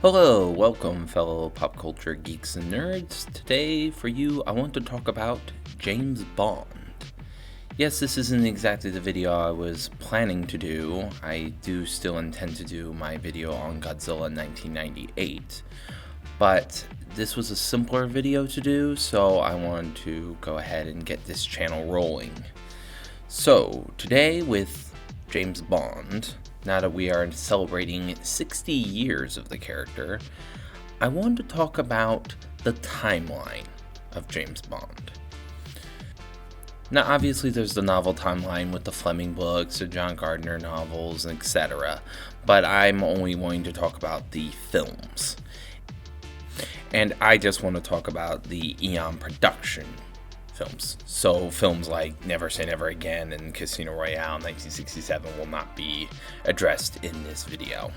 Hello, welcome fellow pop culture geeks and nerds. Today for you I want to talk about James Bond. Yes, this isn't exactly the video I was planning to do. I do still intend to do my video on Godzilla 1998, but this was a simpler video to do, so I wanted to go ahead and get this channel rolling. So today with James Bond, now that we are celebrating 60 years of the character, I wanted to talk about the timeline of James Bond. Now, obviously, there's the novel timeline with the Fleming books, the John Gardner novels, etc., but I'm only going to talk about the films. And I just want to talk about the Eon production films. So films like Never Say Never Again and Casino Royale 1967 will not be addressed in this video.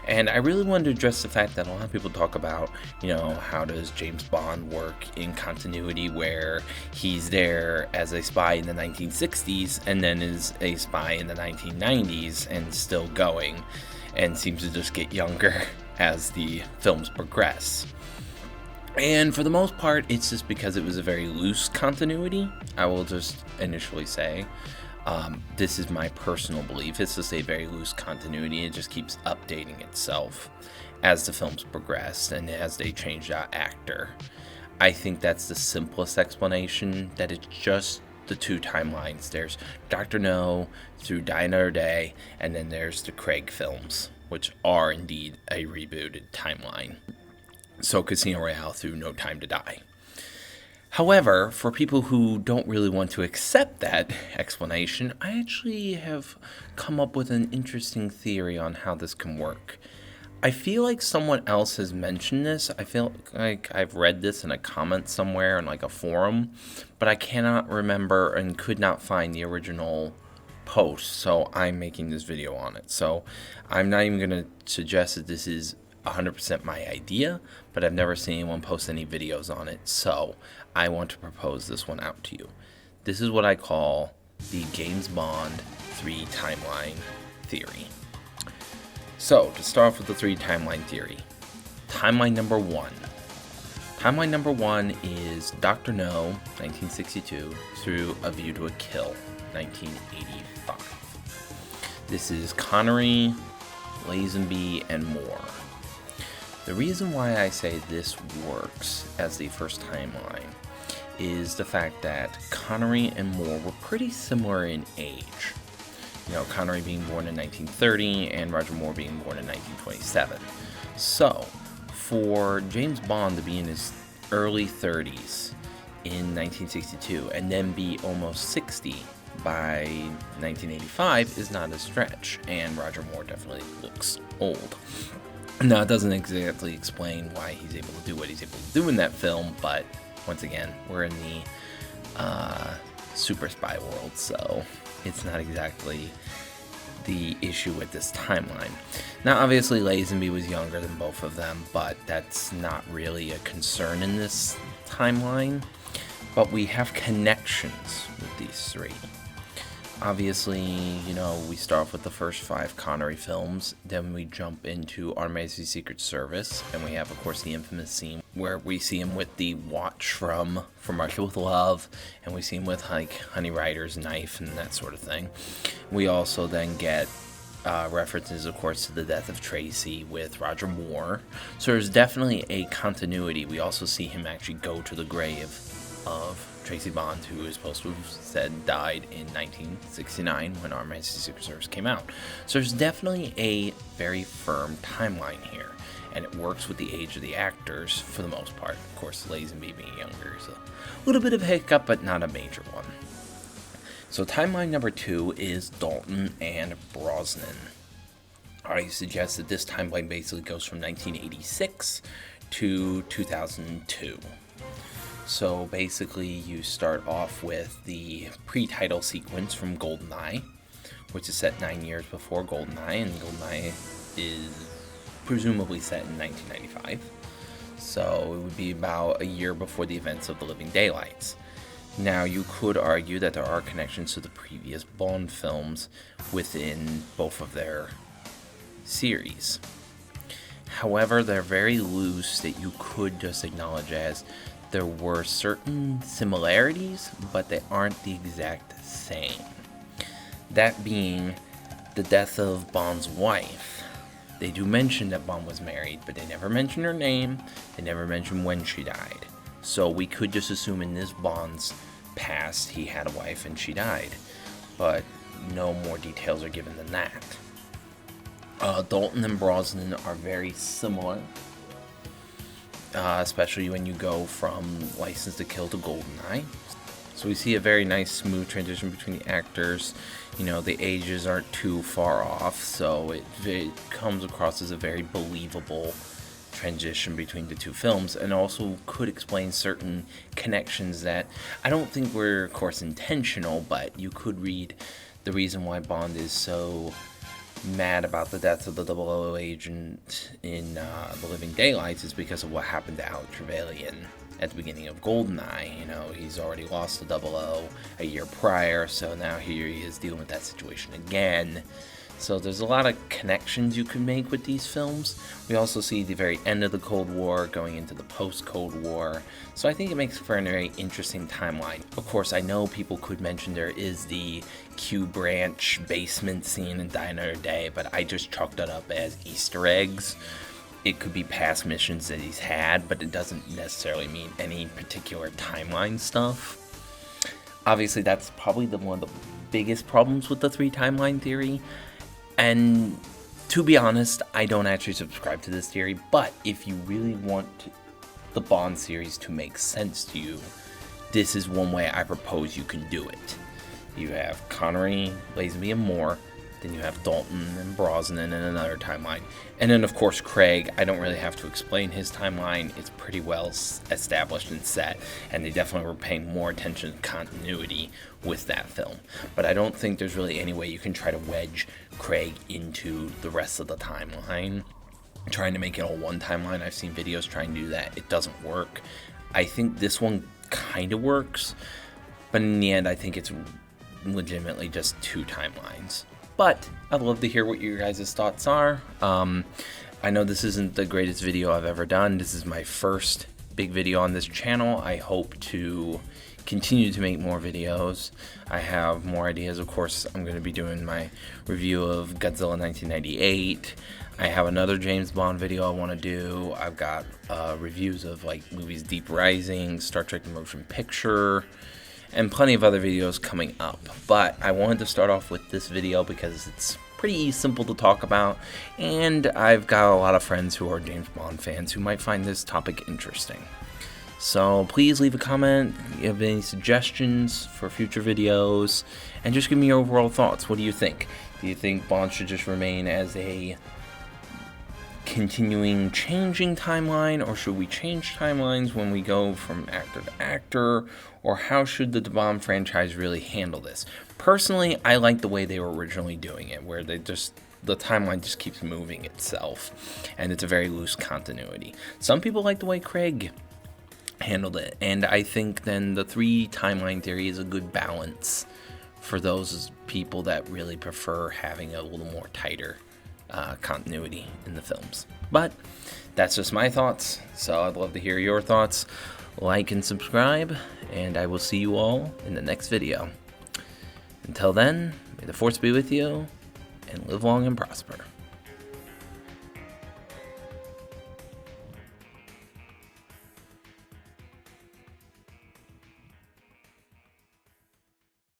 And I really wanted to address the fact that a lot of people talk about, how does James Bond work in continuity where he's there as a spy in the 1960s and then is a spy in the 1990s and still going and seems to just get younger as the films progress. And for the most part, it's just because it was a very loose continuity. I will just initially say, this is my personal belief. It's just a very loose continuity. It just keeps updating itself as the films progress and as they change that actor. I think that's the simplest explanation, that it's just the two timelines. There's Dr. No through Die Another Day, and then there's the Craig films, which are indeed a rebooted timeline. So Casino Royale through No Time to Die. However, for people who don't really want to accept that explanation, I actually have come up with an interesting theory on how this can work. I feel like someone else has mentioned this. I feel like I've read this in a comment somewhere in like a forum, but I cannot remember and could not find the original post, so I'm making this video on it. So I'm not even going to suggest that this is 100% my idea, but I've never seen anyone post any videos on it, so I want to propose this one out to you. This is what I call the James Bond 3 timeline theory. So, to start off with the 3 timeline theory. Timeline number 1. Timeline number 1 is Dr. No, 1962, through A View to a Kill, 1985. This is Connery, Lazenby, and Moore. The reason why I say this works as the first timeline is the fact that Connery and Moore were pretty similar in age. Connery being born in 1930 and Roger Moore being born in 1927. So, for James Bond to be in his early 30s in 1962 and then be almost 60 by 1985 is not a stretch, and Roger Moore definitely looks old. Now, it doesn't exactly explain why he's able to do what he's able to do in that film, but once again, we're in the super spy world, so it's not exactly the issue with this timeline. Now, obviously, Lazenby was younger than both of them, but that's not really a concern in this timeline. But we have connections with these 3. Obviously, we start off with the first 5 Connery films, then we jump into Our Majesty's Secret Service, and we have, of course, the infamous scene where we see him with the watch from Russia with Love, and we see him with, Honey Rider's knife and that sort of thing. We also then get references, of course, to the death of Tracy with Roger Moore, so there's definitely a continuity. We also see him actually go to the grave of Tracy Bond, who is supposed to have said died in 1969 when Our Majesty's Secret Service came out. So there's definitely a very firm timeline here, and it works with the age of the actors for the most part. Of course, Lazenby being younger is a little bit of a hiccup, but not a major one. So timeline number 2 is Dalton and Brosnan. I suggest that this timeline basically goes from 1986 to 2002. So basically, you start off with the pre-title sequence from GoldenEye, which is set 9 years before GoldenEye, and GoldenEye is presumably set in 1995. So it would be about a year before the events of The Living Daylights. Now, you could argue that there are connections to the previous Bond films within both of their series. However, they're very loose that you could just acknowledge as there were certain similarities, but they aren't the exact same. That being the death of Bond's wife. They do mention that Bond was married, but they never mention her name, they never mention when she died. So we could just assume in this Bond's past he had a wife and she died, but no more details are given than that. Dalton and Brosnan are very similar, especially when you go from License to Kill to GoldenEye. So we see a very nice smooth transition between the actors. You know, the ages aren't too far off, so it comes across as a very believable transition between the two films, and also could explain certain connections that I don't think were, of course, intentional, but you could read the reason why Bond is so mad about the death of the 000 agent in The Living Daylights is because of what happened to Alec Trevelyan at the beginning of GoldenEye. You know, he's already lost the 00 a year prior, so now here he is dealing with that situation again. So there's a lot of connections you can make with these films. We also see the very end of the Cold War going into the post-Cold War. So I think it makes for a very interesting timeline. Of course, I know people could mention there is the Q Branch basement scene in Die Another Day, but I just chalked that up as Easter eggs. It could be past missions that he's had, but it doesn't necessarily mean any particular timeline stuff. Obviously, that's probably one of the biggest problems with the 3 timeline theory. And to be honest, I don't actually subscribe to this theory, but if you really want the Bond series to make sense to you, this is one way I propose you can do it. You have Connery, Lazenby, and Moore. Then you have Dalton and Brosnan in another timeline. And then, of course, Craig. I don't really have to explain his timeline. It's pretty well established and set. And they definitely were paying more attention to continuity with that film. But I don't think there's really any way you can try to wedge Craig into the rest of the timeline. Trying to make it all one timeline. I've seen videos trying to do that. It doesn't work. I think this one kind of works. But in the end, I think it's legitimately just 2 timelines. But I'd love to hear what your guys' thoughts are. I know this isn't the greatest video I've ever done. This is my first big video on this channel. I hope to continue to make more videos. I have more ideas. Of course, I'm going to be doing my review of Godzilla 1998. I have another James Bond video I want to do. I've got reviews of like movies Deep Rising, Star Trek The Motion Picture, and plenty of other videos coming up. But I wanted to start off with this video because it's pretty simple to talk about, and I've got a lot of friends who are James Bond fans who might find this topic interesting. So please leave a comment, if you have any suggestions for future videos, and just give me your overall thoughts. What do you think? Do you think Bond should just remain as a continuing changing timeline, or should we change timelines when we go from actor to actor, or how should the Bond franchise really handle this? Personally, I like the way they were originally doing it, where the timeline just keeps moving itself, and it's a very loose continuity. Some people like the way Craig handled it, and I think then the 3 timeline theory is a good balance for those people that really prefer having a little more tighter continuity in the films. But that's just my thoughts, so I'd love to hear your thoughts. Like and subscribe, and I will see you all in the next video. Until then, may the Force be with you, and live long and prosper.